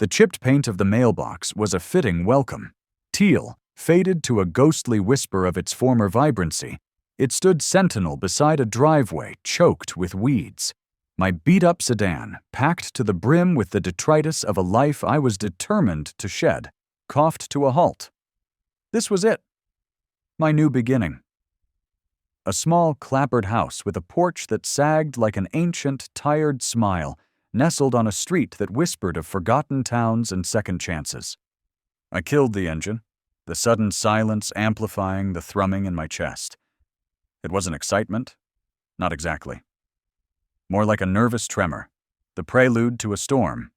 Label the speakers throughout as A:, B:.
A: The chipped paint of the mailbox was a fitting welcome. Teal, faded to a ghostly whisper of its former vibrancy, it stood sentinel beside a driveway choked with weeds. My beat-up sedan, packed to the brim with the detritus of a life I was determined to shed, coughed to a halt. This was it. My new beginning. A small, clapboard house with a porch that sagged like an ancient, tired smile, nestled on a street that whispered of forgotten towns and second chances. I killed the engine, the sudden silence amplifying the thrumming in my chest. It wasn't excitement. Not exactly. More like a nervous tremor, the prelude to a storm.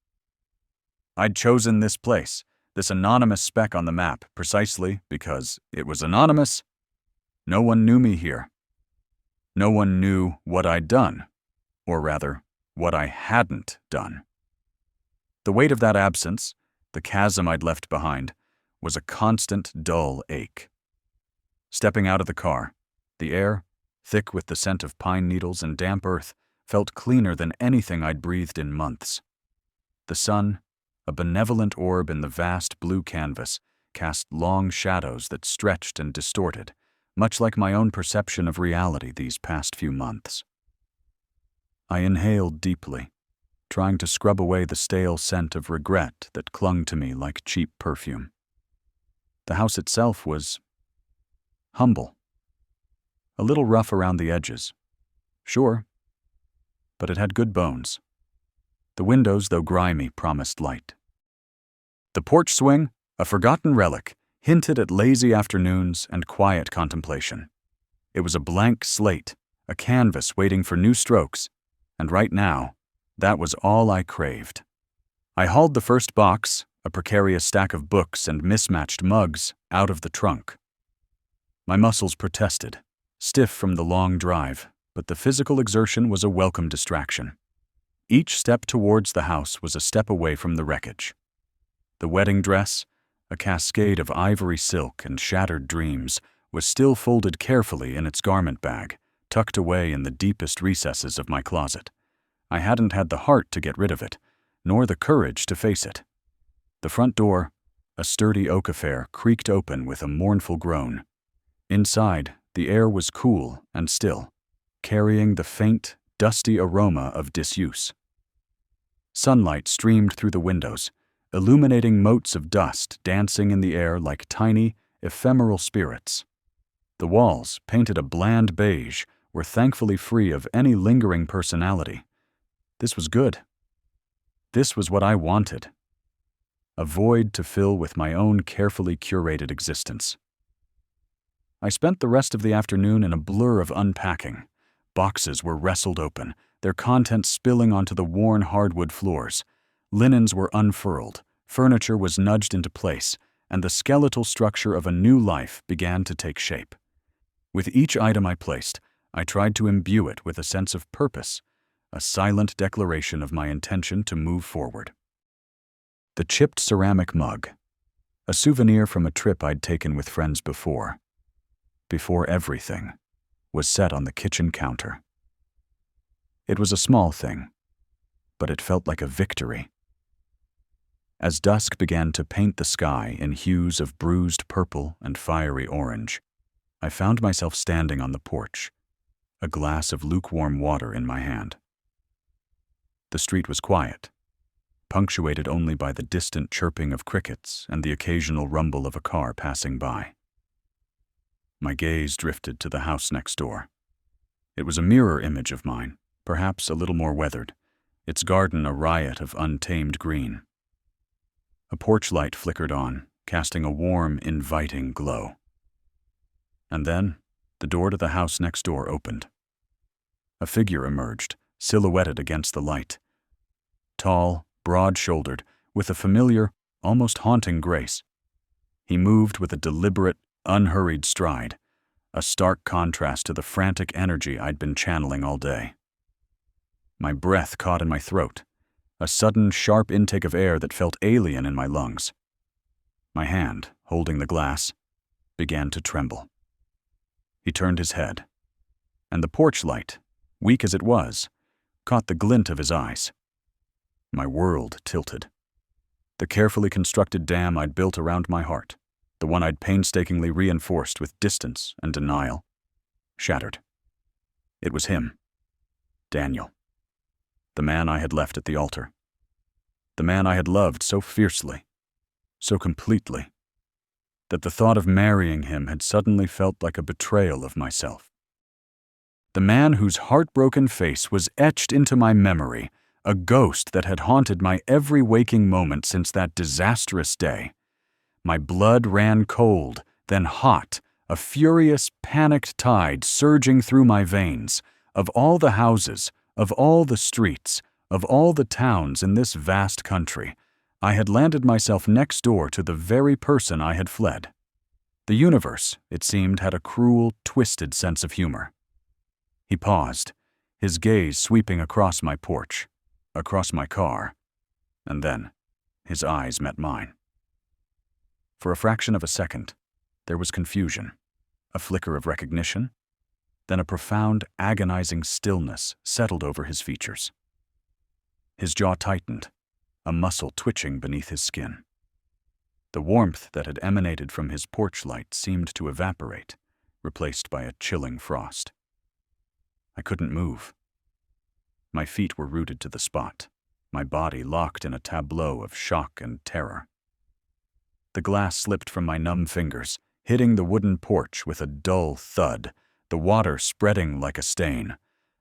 A: I'd chosen this place, this anonymous speck on the map, precisely because it was anonymous. No one knew me here. No one knew what I'd done, or rather, what I hadn't done. The weight of that absence, the chasm I'd left behind, was a constant, dull ache. Stepping out of the car, the air, thick with the scent of pine needles and damp earth, felt cleaner than anything I'd breathed in months. The sun, a benevolent orb in the vast blue canvas, cast long shadows that stretched and distorted, much like my own perception of reality these past few months. I inhaled deeply, trying to scrub away the stale scent of regret that clung to me like cheap perfume. The house itself was humble. A little rough around the edges. Sure, but it had good bones. The windows, though grimy, promised light. The porch swing, a forgotten relic, hinted at lazy afternoons and quiet contemplation. It was a blank slate, a canvas waiting for new strokes, and right now, that was all I craved. I hauled the first box, a precarious stack of books and mismatched mugs, out of the trunk. My muscles protested, stiff from the long drive, but the physical exertion was a welcome distraction. Each step towards the house was a step away from the wreckage. The wedding dress, a cascade of ivory silk and shattered dreams, was still folded carefully in its garment bag, tucked away in the deepest recesses of my closet. I hadn't had the heart to get rid of it, nor the courage to face it. The front door, a sturdy oak affair, creaked open with a mournful groan. Inside, the air was cool and still, carrying the faint, dusty aroma of disuse. Sunlight streamed through the windows, illuminating motes of dust dancing in the air like tiny, ephemeral spirits. The walls, painted a bland beige, were thankfully free of any lingering personality. This was good. This was what I wanted. A void to fill with my own carefully curated existence. I spent the rest of the afternoon in a blur of unpacking. Boxes were wrestled open, their contents spilling onto the worn hardwood floors. Linens were unfurled, furniture was nudged into place, and the skeletal structure of a new life began to take shape. With each item I placed, I tried to imbue it with a sense of purpose, a silent declaration of my intention to move forward. The chipped ceramic mug, a souvenir from a trip I'd taken with friends before everything, was set on the kitchen counter. It was a small thing, but it felt like a victory. As dusk began to paint the sky in hues of bruised purple and fiery orange, I found myself standing on the porch, a glass of lukewarm water in my hand. The street was quiet, punctuated only by the distant chirping of crickets and the occasional rumble of a car passing by. My gaze drifted to the house next door. It was a mirror image of mine, perhaps a little more weathered, its garden a riot of untamed green. A porch light flickered on, casting a warm, inviting glow. And then, the door to the house next door opened. A figure emerged, silhouetted against the light. Tall, broad-shouldered, with a familiar, almost haunting grace. He moved with a deliberate, unhurried stride, a stark contrast to the frantic energy I'd been channeling all day. My breath caught in my throat, a sudden, sharp intake of air that felt alien in my lungs. My hand, holding the glass, began to tremble. He turned his head, and the porch light, weak as it was, caught the glint of his eyes. My world tilted. The carefully constructed dam I'd built around my heart, the one I'd painstakingly reinforced with distance and denial, shattered. It was him, Daniel, the man I had left at the altar, the man I had loved so fiercely, so completely, that the thought of marrying him had suddenly felt like a betrayal of myself. The man whose heartbroken face was etched into my memory, a ghost that had haunted my every waking moment since that disastrous day. My blood ran cold, then hot, a furious, panicked tide surging through my veins. Of all the houses, of all the streets, of all the towns in this vast country, I had landed myself next door to the very person I had fled. The universe, it seemed, had a cruel, twisted sense of humor. He paused, his gaze sweeping across my porch, across my car, and then his eyes met mine. For a fraction of a second, there was confusion, a flicker of recognition, then a profound, agonizing stillness settled over his features. His jaw tightened, a muscle twitching beneath his skin. The warmth that had emanated from his porch light seemed to evaporate, replaced by a chilling frost. I couldn't move. My feet were rooted to the spot, my body locked in a tableau of shock and terror. The glass slipped from my numb fingers, hitting the wooden porch with a dull thud, the water spreading like a stain,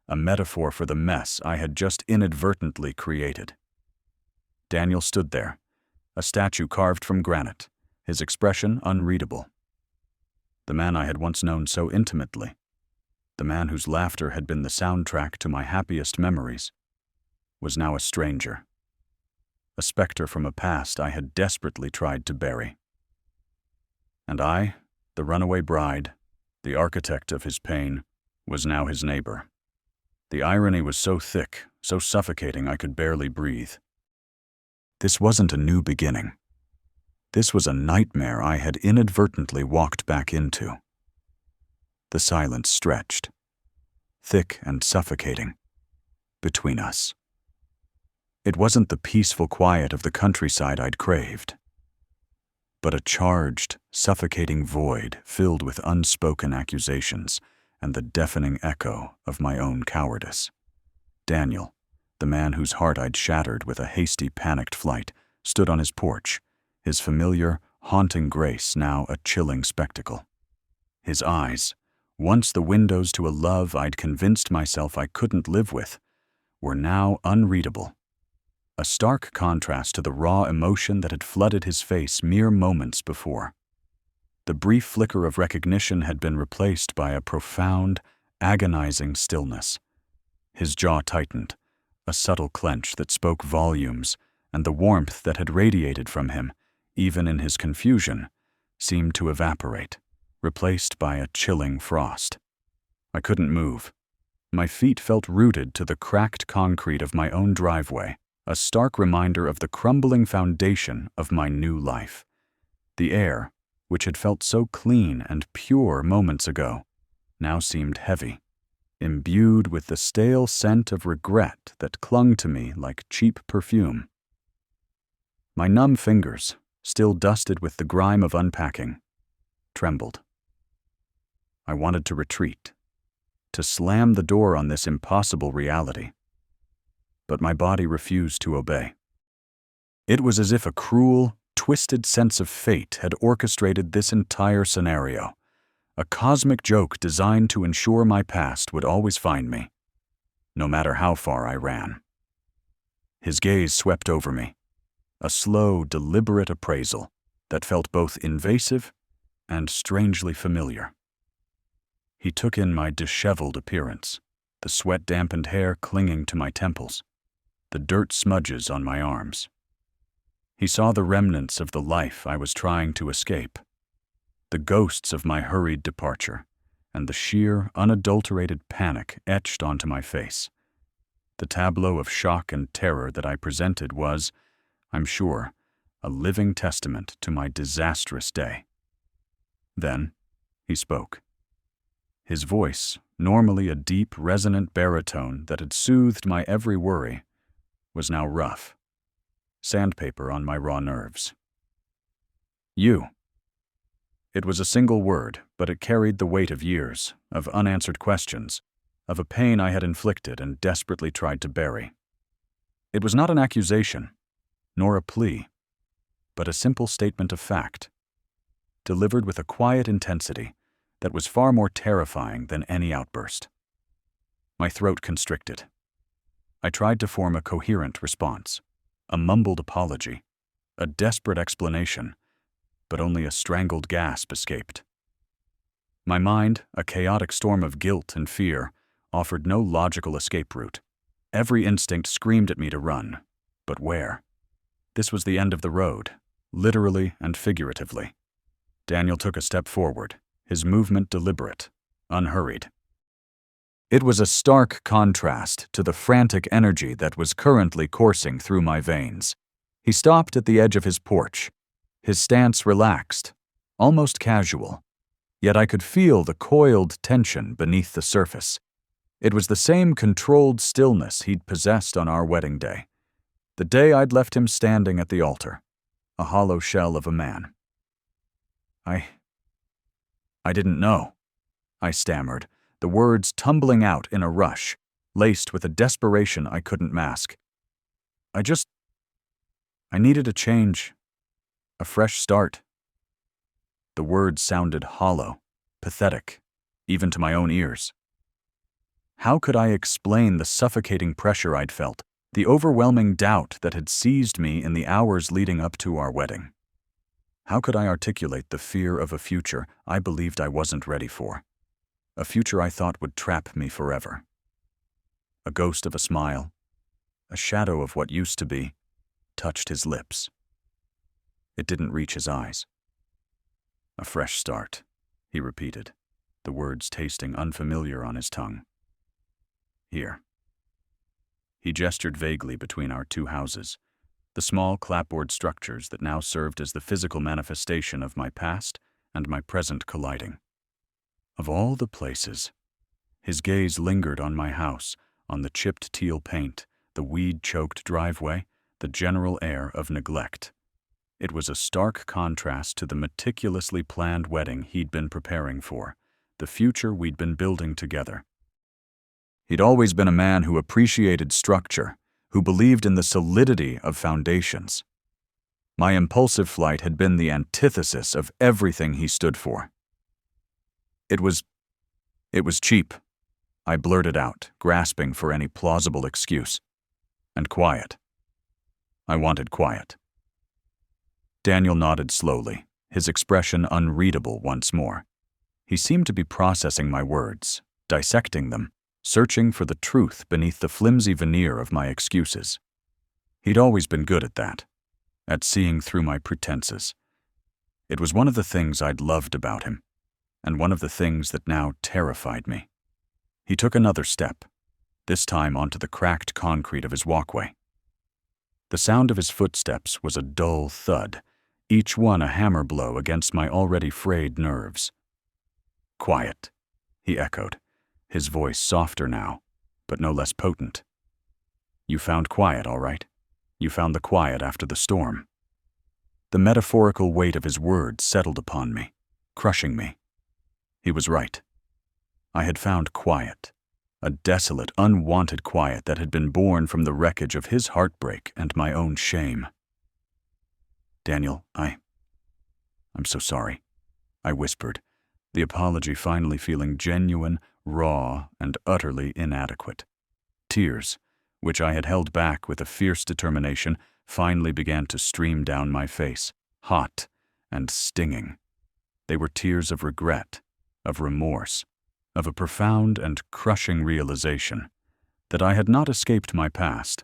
A: a metaphor for the mess I had just inadvertently created. Daniel stood there, a statue carved from granite, his expression unreadable. The man I had once known so intimately, the man whose laughter had been the soundtrack to my happiest memories, was now a stranger, a specter from a past I had desperately tried to bury. And I, the runaway bride, the architect of his pain, was now his neighbor. The irony was so thick, so suffocating I could barely breathe. This wasn't a new beginning. This was a nightmare I had inadvertently walked back into. The silence stretched, thick and suffocating, between us. It wasn't the peaceful quiet of the countryside I'd craved, but a charged, suffocating void filled with unspoken accusations and the deafening echo of my own cowardice. Daniel, the man whose heart I'd shattered with a hasty, panicked flight, stood on his porch, his familiar, haunting grace now a chilling spectacle. His eyes, once the windows to a love I'd convinced myself I couldn't live with, were now unreadable. A stark contrast to the raw emotion that had flooded his face mere moments before. The brief flicker of recognition had been replaced by a profound, agonizing stillness. His jaw tightened, a subtle clench that spoke volumes, and the warmth that had radiated from him, even in his confusion, seemed to evaporate, replaced by a chilling frost. I couldn't move. My feet felt rooted to the cracked concrete of my own driveway, a stark reminder of the crumbling foundation of my new life. The air, which had felt so clean and pure moments ago, now seemed heavy, imbued with the stale scent of regret that clung to me like cheap perfume. My numb fingers, still dusted with the grime of unpacking, trembled. I wanted to retreat, to slam the door on this impossible reality, but my body refused to obey. It was as if a cruel, twisted sense of fate had orchestrated this entire scenario, a cosmic joke designed to ensure my past would always find me, no matter how far I ran. His gaze swept over me, a slow, deliberate appraisal that felt both invasive and strangely familiar. He took in my disheveled appearance, the sweat-dampened hair clinging to my temples, the dirt smudges on my arms. He saw the remnants of the life I was trying to escape, the ghosts of my hurried departure, and the sheer, unadulterated panic etched onto my face. The tableau of shock and terror that I presented was, I'm sure, a living testament to my disastrous day. Then he spoke. His voice, normally a deep, resonant baritone that had soothed my every worry, was now rough, sandpaper on my raw nerves. You. It was a single word, but it carried the weight of years, of unanswered questions, of a pain I had inflicted and desperately tried to bury. It was not an accusation, nor a plea, but a simple statement of fact, delivered with a quiet intensity that was far more terrifying than any outburst. My throat constricted. I tried to form a coherent response, a mumbled apology, a desperate explanation, but only a strangled gasp escaped. My mind, a chaotic storm of guilt and fear, offered no logical escape route. Every instinct screamed at me to run, but where? This was the end of the road, literally and figuratively. Daniel took a step forward, his movement deliberate, unhurried. It was a stark contrast to the frantic energy that was currently coursing through my veins. He stopped at the edge of his porch, his stance relaxed, almost casual, yet I could feel the coiled tension beneath the surface. It was the same controlled stillness he'd possessed on our wedding day, the day I'd left him standing at the altar, a hollow shell of a man. I didn't know, I stammered, the words tumbling out in a rush, laced with a desperation I couldn't mask. I needed a change, a fresh start. The words sounded hollow, pathetic, even to my own ears. How could I explain the suffocating pressure I'd felt, the overwhelming doubt that had seized me in the hours leading up to our wedding? How could I articulate the fear of a future I believed I wasn't ready for? A future I thought would trap me forever. A ghost of a smile, a shadow of what used to be, touched his lips. It didn't reach his eyes. A fresh start, he repeated, the words tasting unfamiliar on his tongue. Here. He gestured vaguely between our two houses, the small clapboard structures that now served as the physical manifestation of my past and my present colliding. Of all the places, his gaze lingered on my house, on the chipped teal paint, the weed-choked driveway, the general air of neglect. It was a stark contrast to the meticulously planned wedding he'd been preparing for, the future we'd been building together. He'd always been a man who appreciated structure, who believed in the solidity of foundations. My impulsive flight had been the antithesis of everything he stood for. It was cheap, I blurted out, grasping for any plausible excuse. And quiet. I wanted quiet. Daniel nodded slowly, his expression unreadable once more. He seemed to be processing my words, dissecting them, searching for the truth beneath the flimsy veneer of my excuses. He'd always been good at that, at seeing through my pretenses. It was one of the things I'd loved about him, and one of the things that now terrified me. He took another step, this time onto the cracked concrete of his walkway. The sound of his footsteps was a dull thud, each one a hammer blow against my already frayed nerves. Quiet, he echoed, his voice softer now, but no less potent. You found quiet, all right. You found the quiet after the storm. The metaphorical weight of his words settled upon me, crushing me. He was right. I had found quiet, a desolate, unwanted quiet that had been born from the wreckage of his heartbreak and my own shame. Daniel, I'm so sorry, I whispered, the apology finally feeling genuine, raw, and utterly inadequate. Tears, which I had held back with a fierce determination, finally began to stream down my face, hot and stinging. They were tears of regret, of remorse, of a profound and crushing realization that I had not escaped my past,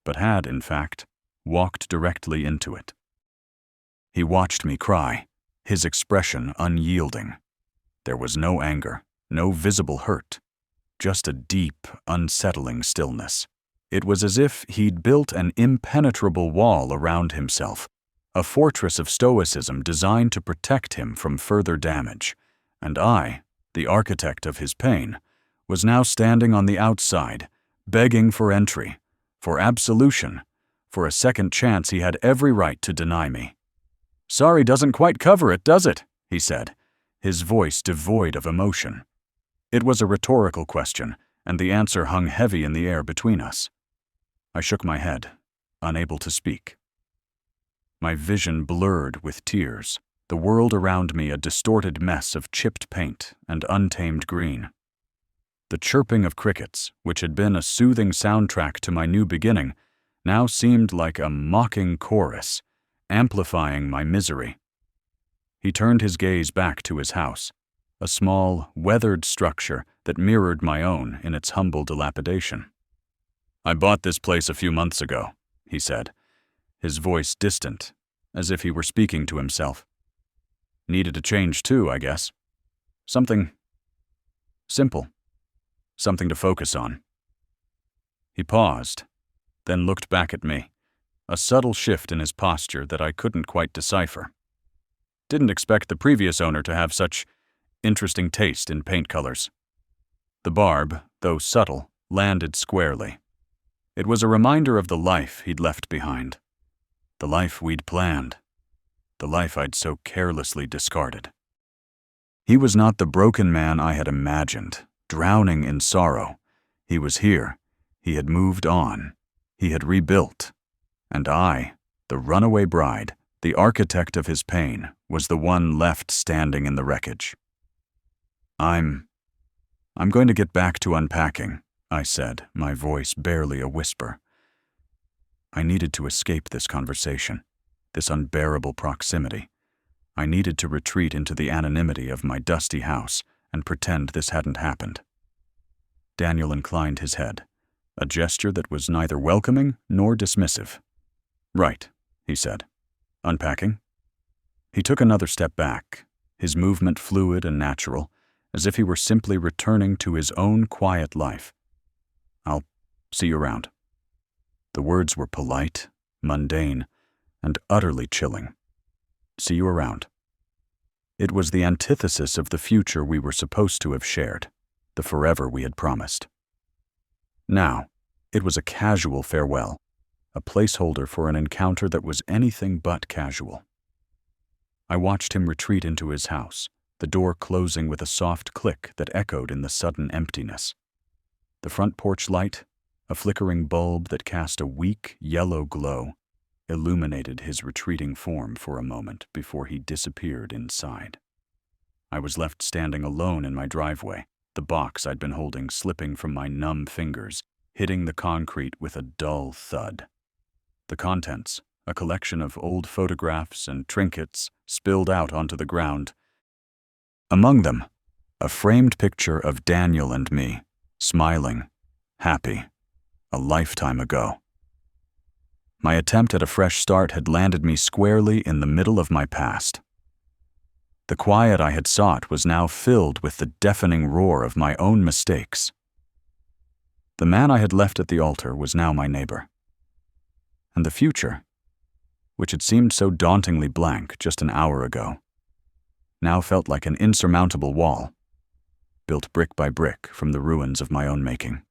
A: but had, in fact, walked directly into it. He watched me cry, his expression unyielding. There was no anger, no visible hurt, just a deep, unsettling stillness. It was as if he'd built an impenetrable wall around himself, a fortress of stoicism designed to protect him from further damage, and I, the architect of his pain, was now standing on the outside, begging for entry, for absolution, For a second chance, he had every right to deny me. "Sorry doesn't quite cover it, does it?" he said, his voice devoid of emotion. It was a rhetorical question, and the answer hung heavy in the air between us. I shook my head, unable to speak. My vision blurred with tears, the world around me a distorted mess of chipped paint and untamed green. The chirping of crickets, which had been a soothing soundtrack to my new beginning, now seemed like a mocking chorus, amplifying my misery. He turned his gaze back to his house, a small, weathered structure that mirrored my own in its humble dilapidation. "I bought this place a few months ago," he said, his voice distant, as if he were speaking to himself. "Needed a change too, I guess. Something simple. Something to focus on." He paused, then looked back at me, a subtle shift in his posture that I couldn't quite decipher. Didn't expect the previous owner to have such interesting taste in paint colors. The barb, though subtle, landed squarely. It was a reminder of the life he'd left behind, the life we'd planned, the life I'd so carelessly discarded. He was not the broken man I had imagined, drowning in sorrow. He was here. He had moved on. He had rebuilt. And I, the runaway bride, the architect of his pain, was the one left standing in the wreckage. I'm going to get back to unpacking," I said, my voice barely a whisper. I needed to escape this conversation, this unbearable proximity. I needed to retreat into the anonymity of my dusty house and pretend this hadn't happened. Daniel inclined his head, a gesture that was neither welcoming nor dismissive. "Right," he said. "Unpacking?" He took another step back, his movement fluid and natural, as if he were simply returning to his own quiet life. "I'll see you around." The words were polite, mundane, and utterly chilling. See you around. It was the antithesis of the future we were supposed to have shared, the forever we had promised. Now, it was a casual farewell, a placeholder for an encounter that was anything but casual. I watched him retreat into his house, the door closing with a soft click that echoed in the sudden emptiness. The front porch light, a flickering bulb that cast a weak, yellow glow, illuminated his retreating form for a moment before he disappeared inside. I was left standing alone in my driveway, the box I'd been holding slipping from my numb fingers, hitting the concrete with a dull thud. The contents, a collection of old photographs and trinkets, spilled out onto the ground. Among them, a framed picture of Daniel and me, smiling, happy, a lifetime ago. My attempt at a fresh start had landed me squarely in the middle of my past. The quiet I had sought was now filled with the deafening roar of my own mistakes. The man I had left at the altar was now my neighbor. And the future, which had seemed so dauntingly blank just an hour ago, now felt like an insurmountable wall, built brick by brick from the ruins of my own making.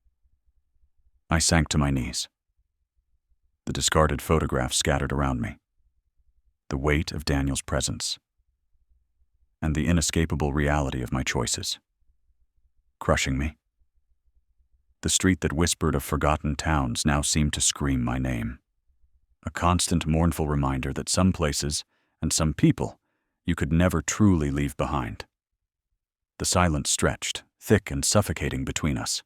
A: I sank to my knees. The discarded photographs scattered around me, the weight of Daniel's presence, and the inescapable reality of my choices, crushing me. The street that whispered of forgotten towns now seemed to scream my name, a constant mournful reminder that some places and some people you could never truly leave behind. The silence stretched, thick and suffocating between us.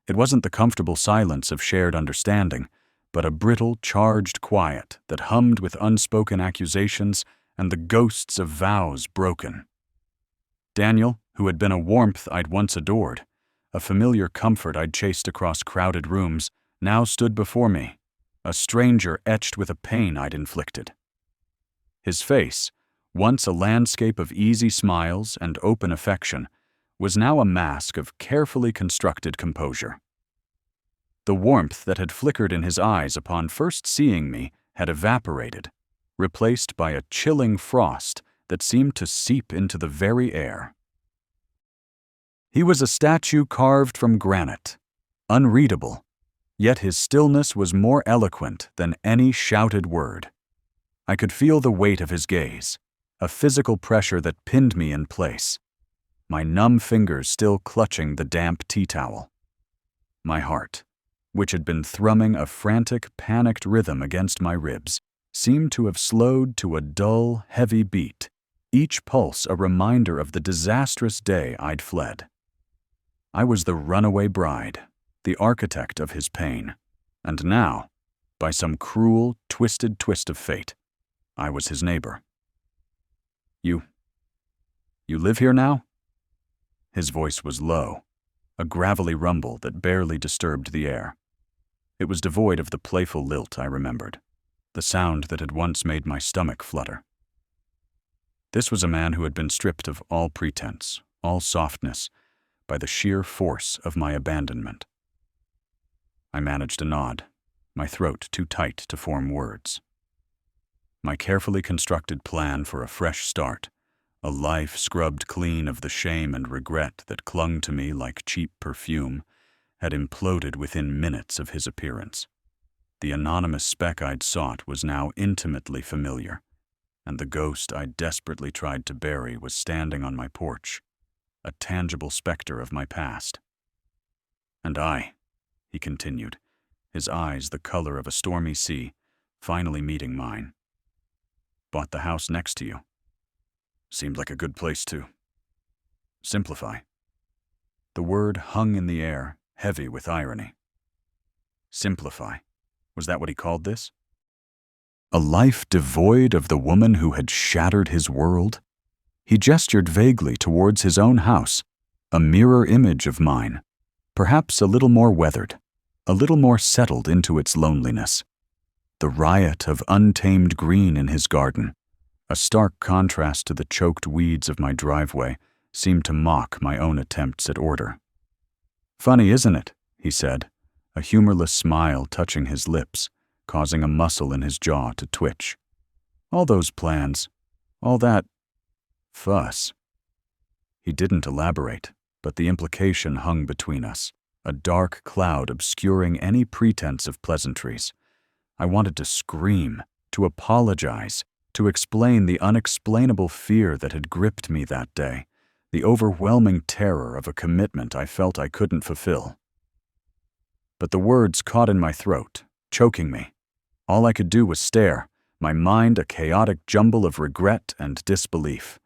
A: It wasn't the comfortable silence of shared understanding, but a brittle, charged quiet that hummed with unspoken accusations and the ghosts of vows broken. Daniel, who had been a warmth I'd once adored, a familiar comfort I'd chased across crowded rooms, now stood before me, a stranger etched with a pain I'd inflicted. His face, once a landscape of easy smiles and open affection, was now a mask of carefully constructed composure. The warmth that had flickered in his eyes upon first seeing me had evaporated, replaced by a chilling frost that seemed to seep into the very air. He was a statue carved from granite, unreadable, Yet his stillness was more eloquent than any shouted word. I could feel the weight of his gaze, a physical pressure that pinned me in place, my numb fingers still clutching the damp tea towel. My heart, which had been thrumming a frantic, panicked rhythm against my ribs, seemed to have slowed to a dull, heavy beat, each pulse a reminder of the disastrous day I'd fled. I was the runaway bride, the architect of his pain, and now, by some cruel, twisted twist of fate, I was his neighbor. You live here now?" His voice was low, a gravelly rumble that barely disturbed the air. It was devoid of the playful lilt I remembered, the sound that had once made my stomach flutter. This was a man who had been stripped of all pretense, all softness, by the sheer force of my abandonment. I managed a nod, my throat too tight to form words. My carefully constructed plan for a fresh start, a life scrubbed clean of the shame and regret that clung to me like cheap perfume, had imploded within minutes of his appearance. The anonymous speck I'd sought was now intimately familiar, and the ghost I'd desperately tried to bury was standing on my porch, a tangible specter of my past. "And I," he continued, his eyes the color of a stormy sea, finally meeting mine, "bought the house next to you. Seemed like a good place to simplify." The word hung in the air, heavy with irony. Simplify. Was that what he called this? A life devoid of the woman who had shattered his world? He gestured vaguely towards his own house, a mirror image of mine, perhaps a little more weathered, a little more settled into its loneliness. The riot of untamed green in his garden, a stark contrast to the choked weeds of my driveway, seemed to mock my own attempts at order. "Funny, isn't it?" he said, a humorless smile touching his lips, causing a muscle in his jaw to twitch. "All those plans, all that fuss." He didn't elaborate, but the implication hung between us, a dark cloud obscuring any pretense of pleasantries. I wanted to scream, to apologize, to explain the unexplainable fear that had gripped me that day, the overwhelming terror of a commitment I felt I couldn't fulfill. But the words caught in my throat, choking me. All I could do was stare, my mind a chaotic jumble of regret and disbelief.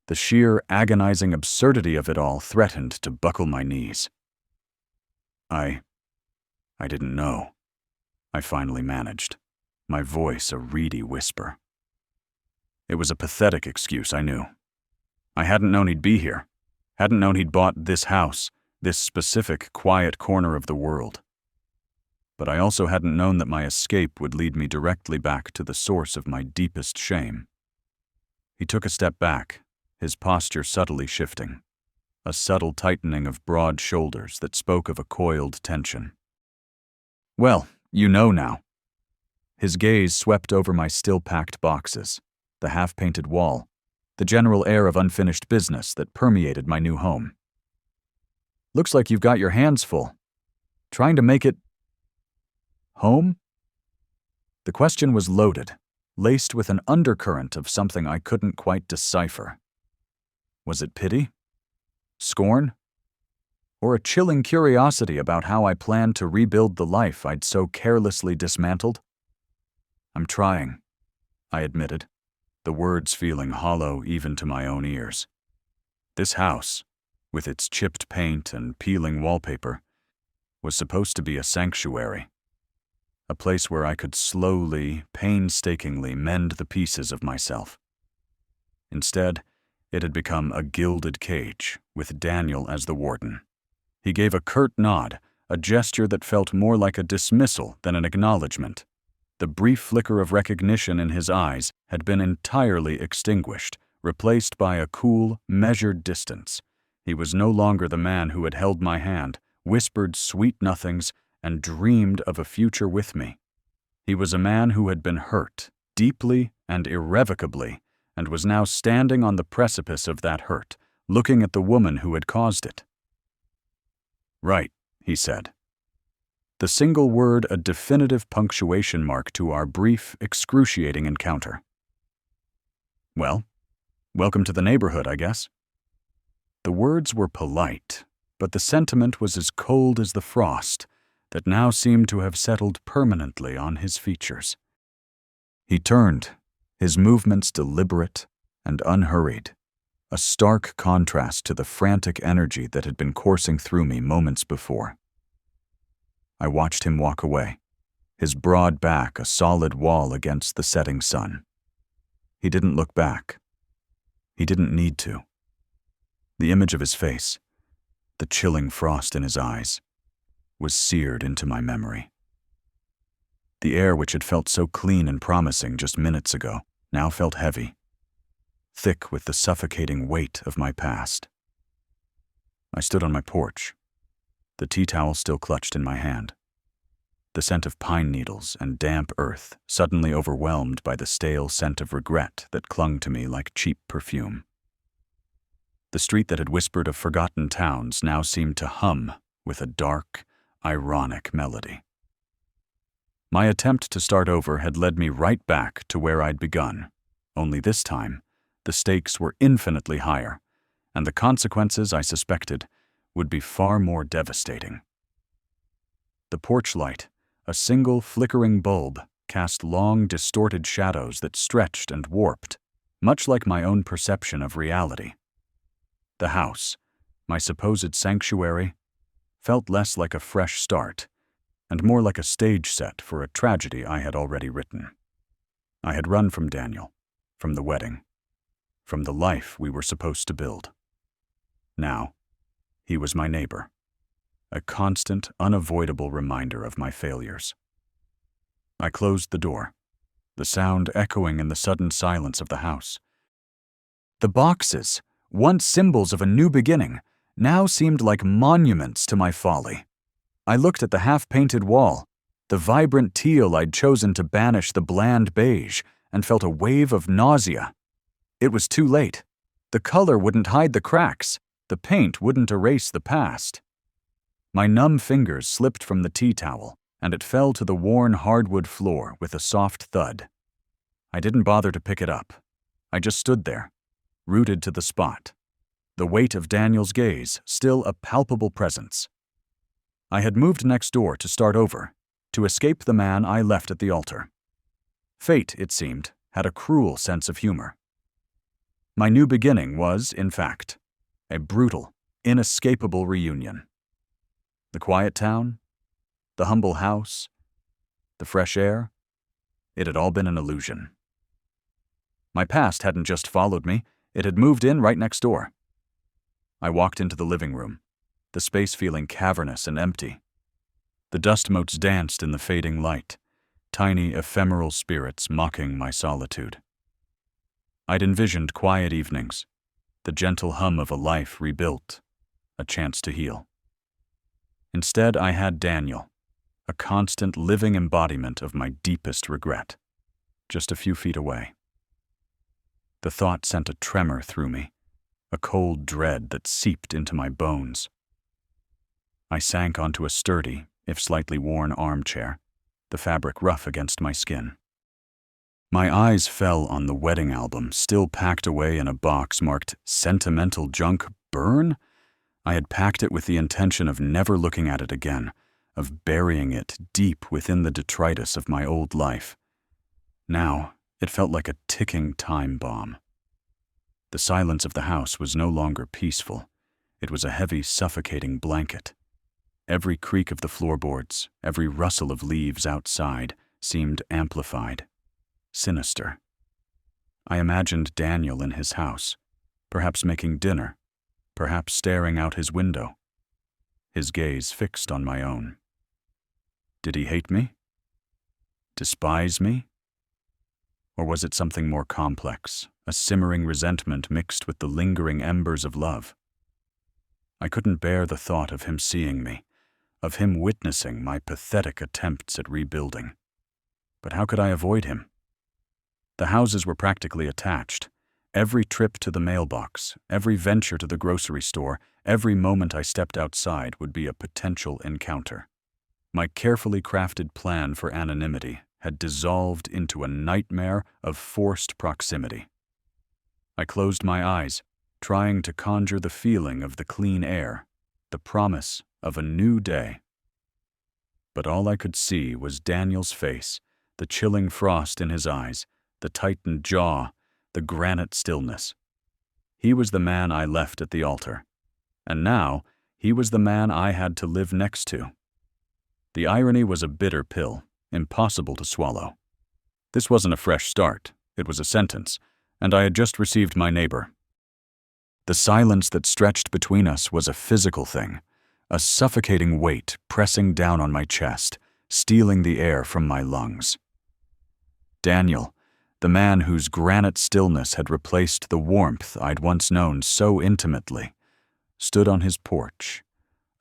A: The sheer, agonizing absurdity of it all threatened to buckle my knees. I didn't know," I finally managed, my voice a reedy whisper. It was a pathetic excuse, I knew. I hadn't known he'd be here, hadn't known he'd bought this house, this specific, quiet corner of the world. But I also hadn't known that my escape would lead me directly back to the source of my deepest shame. He took a step back, his posture subtly shifting, a subtle tightening of broad shoulders that spoke of a coiled tension. "Well, you know now." His gaze swept over my still-packed boxes, the half-painted wall, the general air of unfinished business that permeated my new home. "Looks like you've got your hands full. Trying to make it home?" The question was loaded, laced with an undercurrent of something I couldn't quite decipher. Was it pity? Scorn? Or a chilling curiosity about how I planned to rebuild the life I'd so carelessly dismantled? "I'm trying," I admitted, the words feeling hollow even to my own ears. This house, with its chipped paint and peeling wallpaper, was supposed to be a sanctuary, a place where I could slowly, painstakingly mend the pieces of myself. Instead, it had become a gilded cage, with Daniel as the warden. He gave a curt nod, a gesture that felt more like a dismissal than an acknowledgement. The brief flicker of recognition in his eyes had been entirely extinguished, replaced by a cool, measured distance. He was no longer the man who had held my hand, whispered sweet nothings, and dreamed of a future with me. He was a man who had been hurt, deeply and irrevocably, and was now standing on the precipice of that hurt, looking at the woman who had caused it. "Right," he said. The single word a definitive punctuation mark to our brief, excruciating encounter. "Well, welcome to the neighborhood, I guess." The words were polite, but the sentiment was as cold as the frost that now seemed to have settled permanently on his features. He turned, his movements deliberate and unhurried, a stark contrast to the frantic energy that had been coursing through me moments before. I watched him walk away, his broad back a solid wall against the setting sun. He didn't look back. He didn't need to. The image of his face, the chilling frost in his eyes, was seared into my memory. The air which had felt so clean and promising just minutes ago now felt heavy, thick with the suffocating weight of my past. I stood on my porch, the tea towel still clutched in my hand. The scent of pine needles and damp earth suddenly overwhelmed by the stale scent of regret that clung to me like cheap perfume. The street that had whispered of forgotten towns now seemed to hum with a dark, ironic melody. My attempt to start over had led me right back to where I'd begun, only this time, the stakes were infinitely higher, and the consequences, I suspected, would be far more devastating. The porch light, a single flickering bulb, cast long, distorted shadows that stretched and warped, much like my own perception of reality. The house, my supposed sanctuary, felt less like a fresh start and more like a stage set for a tragedy I had already written. I had run from Daniel, from the wedding, from the life we were supposed to build. Now, he was my neighbor, a constant, unavoidable reminder of my failures. I closed the door, the sound echoing in the sudden silence of the house. The boxes, once symbols of a new beginning, now seemed like monuments to my folly. I looked at the half-painted wall, the vibrant teal I'd chosen to banish the bland beige, and felt a wave of nausea. It was too late. The color wouldn't hide the cracks. The paint wouldn't erase the past. My numb fingers slipped from the tea towel, and it fell to the worn hardwood floor with a soft thud. I didn't bother to pick it up. I just stood there, rooted to the spot, the weight of Daniel's gaze still a palpable presence. I had moved next door to start over, to escape the man I left at the altar. Fate, it seemed, had a cruel sense of humor. My new beginning was, in fact, a brutal, inescapable reunion. The quiet town, the humble house, the fresh air, it had all been an illusion. My past hadn't just followed me, it had moved in right next door. I walked into the living room, the space feeling cavernous and empty. The dust motes danced in the fading light, tiny ephemeral spirits mocking my solitude. I'd envisioned quiet evenings, the gentle hum of a life rebuilt, a chance to heal. Instead, I had Daniel, a constant living embodiment of my deepest regret, just a few feet away. The thought sent a tremor through me, a cold dread that seeped into my bones. I sank onto a sturdy, if slightly worn armchair, the fabric rough against my skin. My eyes fell on the wedding album still packed away in a box marked "Sentimental Junk Burn." I had packed it with the intention of never looking at it again, of burying it deep within the detritus of my old life. Now, it felt like a ticking time bomb. The silence of the house was no longer peaceful. It was a heavy, suffocating blanket. Every creak of the floorboards, every rustle of leaves outside seemed amplified, sinister. I imagined Daniel in his house, perhaps making dinner, perhaps staring out his window, his gaze fixed on my own. Did he hate me? Despise me? Or was it something more complex, a simmering resentment mixed with the lingering embers of love? I couldn't bear the thought of him seeing me, of him witnessing my pathetic attempts at rebuilding. But how could I avoid him? The houses were practically attached. Every trip to the mailbox, every venture to the grocery store, every moment I stepped outside would be a potential encounter. My carefully crafted plan for anonymity had dissolved into a nightmare of forced proximity. I closed my eyes, trying to conjure the feeling of the clean air, the promise of a new day. But all I could see was Daniel's face, the chilling frost in his eyes, the tightened jaw, the granite stillness. He was the man I left at the altar, and now he was the man I had to live next to. The irony was a bitter pill, impossible to swallow. This wasn't a fresh start, it was a sentence, and I had just received my neighbor. The silence that stretched between us was a physical thing, a suffocating weight pressing down on my chest, stealing the air from my lungs. Daniel, the man whose granite stillness had replaced the warmth I'd once known so intimately, stood on his porch,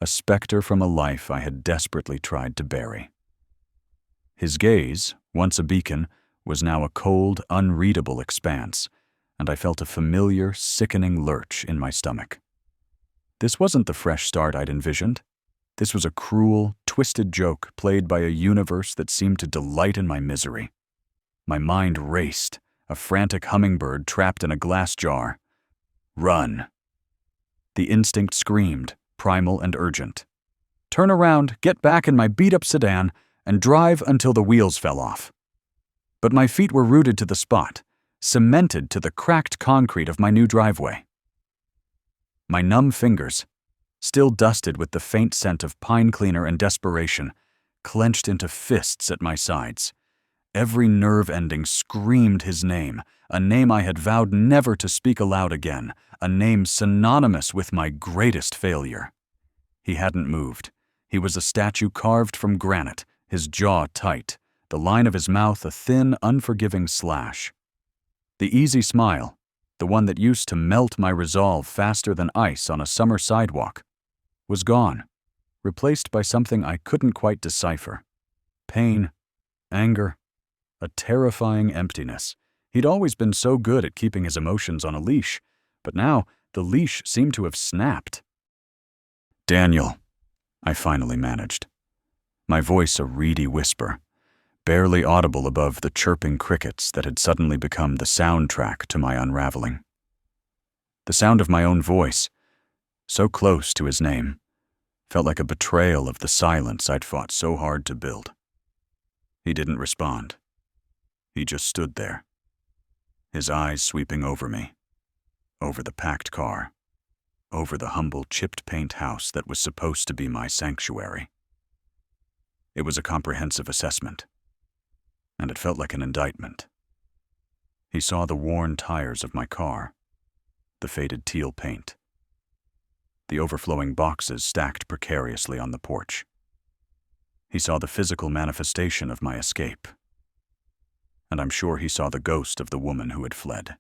A: a specter from a life I had desperately tried to bury. His gaze, once a beacon, was now a cold, unreadable expanse, and I felt a familiar, sickening lurch in my stomach. This wasn't the fresh start I'd envisioned. This was a cruel, twisted joke played by a universe that seemed to delight in my misery. My mind raced, a frantic hummingbird trapped in a glass jar. Run. The instinct screamed, primal and urgent. Turn around, get back in my beat-up sedan, and drive until the wheels fell off. But my feet were rooted to the spot, cemented to the cracked concrete of my new driveway. My numb fingers, still dusted with the faint scent of pine cleaner and desperation, clenched into fists at my sides. Every nerve ending screamed his name, a name I had vowed never to speak aloud again, a name synonymous with my greatest failure. He hadn't moved. He was a statue carved from granite, his jaw tight, the line of his mouth a thin, unforgiving slash. The easy smile, the one that used to melt my resolve faster than ice on a summer sidewalk, was gone, replaced by something I couldn't quite decipher. Pain, anger, a terrifying emptiness. He'd always been so good at keeping his emotions on a leash, but now the leash seemed to have snapped. Daniel, I finally managed. My voice a reedy whisper, barely audible above the chirping crickets that had suddenly become the soundtrack to my unraveling. The sound of my own voice, so close to his name, felt like a betrayal of the silence I'd fought so hard to build. He didn't respond. He just stood there, his eyes sweeping over me, over the packed car, over the humble chipped paint house that was supposed to be my sanctuary. It was a comprehensive assessment, and it felt like an indictment. He saw the worn tires of my car, the faded teal paint, the overflowing boxes stacked precariously on the porch. He saw the physical manifestation of my escape, and I'm sure he saw the ghost of the woman who had fled.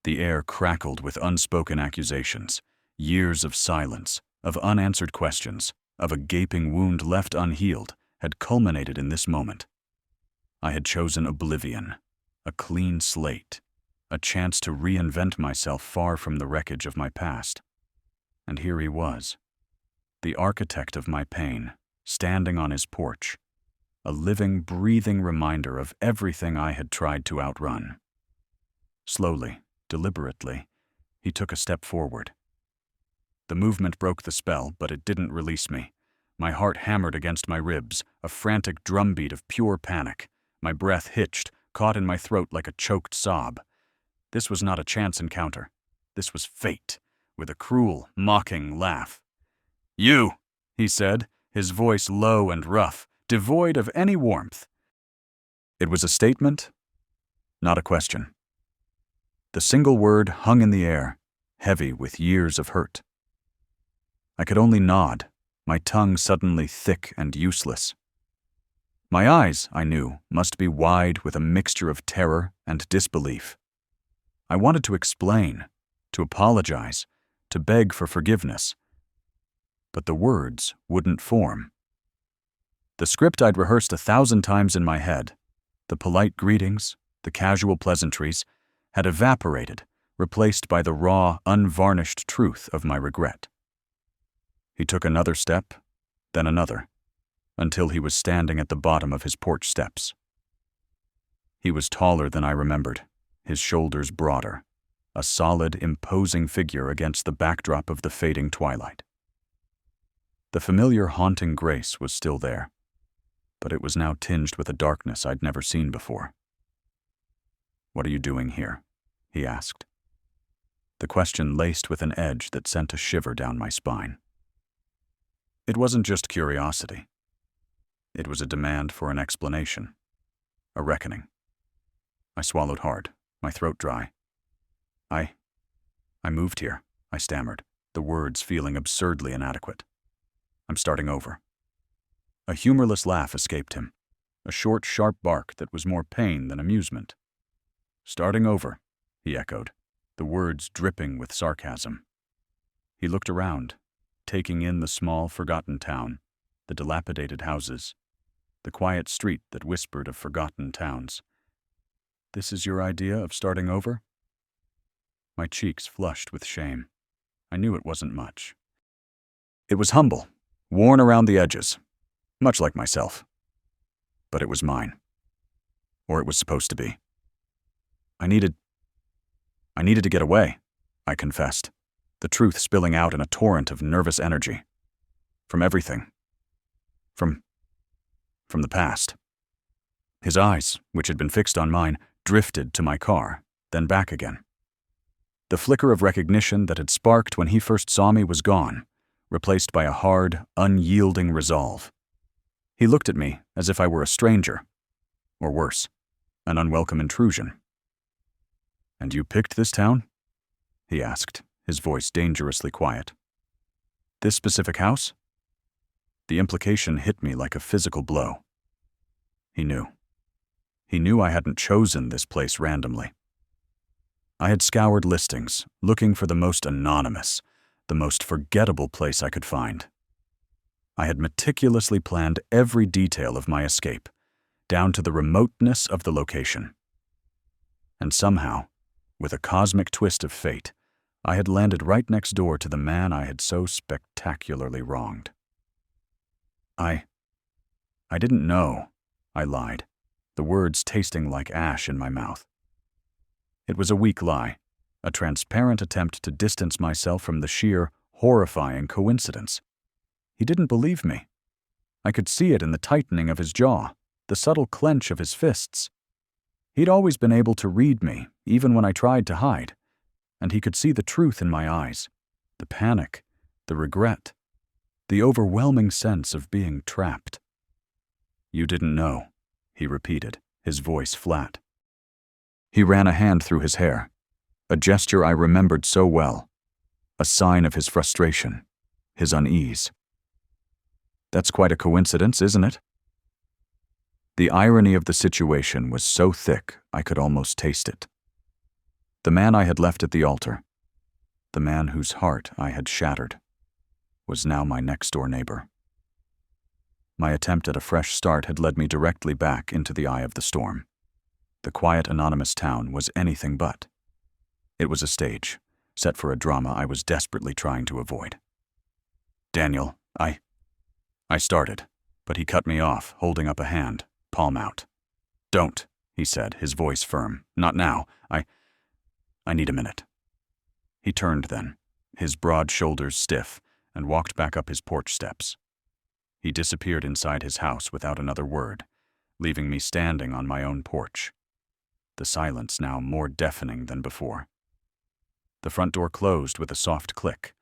A: The air crackled with unspoken accusations, years of silence, of unanswered questions, of a gaping wound left unhealed, had culminated in this moment. I had chosen oblivion, a clean slate, a chance to reinvent myself far from the wreckage of my past. And here he was, the architect of my pain, standing on his porch, a living, breathing reminder of everything I had tried to outrun. Slowly, deliberately, he took a step forward. The movement broke the spell, but it didn't release me. My heart hammered against my ribs, a frantic drumbeat of pure panic. My breath hitched, caught in my throat like a choked sob. This was not a chance encounter. This was fate, with a cruel, mocking laugh. "You," he said, his voice low and rough, devoid of any warmth. It was a statement, not a question. The single word hung in the air, heavy with years of hurt. I could only nod, my tongue suddenly thick and useless. My eyes, I knew, must be wide with a mixture of terror and disbelief. I wanted to explain, to apologize, to beg for forgiveness. But the words wouldn't form. The script I'd rehearsed 1,000 times in my head, the polite greetings, the casual pleasantries, had evaporated, replaced by the raw, unvarnished truth of my regret. He took another step, then another. until he was standing at the bottom of his porch steps. He was taller than I remembered, his shoulders broader, a solid, imposing figure against the backdrop of the fading twilight. The familiar haunting grace was still there, but it was now tinged with a darkness I'd never seen before. "What are you doing here?" he asked. The question laced with an edge that sent a shiver down my spine. It wasn't just curiosity. It was a demand for an explanation, a reckoning. I swallowed hard, my throat dry. I moved here, I stammered, the words feeling absurdly inadequate. "I'm starting over." A humorless laugh escaped him, a short, sharp bark that was more pain than amusement. "Starting over," he echoed, the words dripping with sarcasm. He looked around, taking in the small, forgotten town, the dilapidated houses, the quiet street that whispered of forgotten towns. "This is your idea of starting over?" My cheeks flushed with shame. I knew it wasn't much. It was humble, worn around the edges, much like myself. But it was mine. Or it was supposed to be. I needed to get away, I confessed, the truth spilling out in a torrent of nervous energy. From everything. From the past. His eyes, which had been fixed on mine, drifted to my car, then back again. The flicker of recognition that had sparked when he first saw me was gone, replaced by a hard, unyielding resolve. He looked at me as if I were a stranger, or worse, an unwelcome intrusion. "And you picked this town?" he asked, his voice dangerously quiet. "This specific house?" The implication hit me like a physical blow. He knew. He knew I hadn't chosen this place randomly. I had scoured listings, looking for the most anonymous, the most forgettable place I could find. I had meticulously planned every detail of my escape, down to the remoteness of the location. And somehow, with a cosmic twist of fate, I had landed right next door to the man I had so spectacularly wronged. I didn't know, I lied, the words tasting like ash in my mouth. It was a weak lie, a transparent attempt to distance myself from the sheer, horrifying coincidence. He didn't believe me. I could see it in the tightening of his jaw, the subtle clench of his fists. He'd always been able to read me, even when I tried to hide, and he could see the truth in my eyes, the panic, the regret, the overwhelming sense of being trapped. "You didn't know," he repeated, his voice flat. He ran a hand through his hair, a gesture I remembered so well, a sign of his frustration, his unease. "That's quite a coincidence, isn't it?" The irony of the situation was so thick I could almost taste it. The man I had left at the altar, the man whose heart I had shattered, was now my next-door neighbor. My attempt at a fresh start had led me directly back into the eye of the storm. The quiet, anonymous town was anything but. It was a stage, set for a drama I was desperately trying to avoid. "Daniel, I started, but he cut me off, holding up a hand, palm out. "Don't," he said, his voice firm. "Not now. I need a minute." He turned then, his broad shoulders stiff, and walked back up his porch steps. He disappeared inside his house without another word, leaving me standing on my own porch, the silence now more deafening than before. The front door closed with a soft click,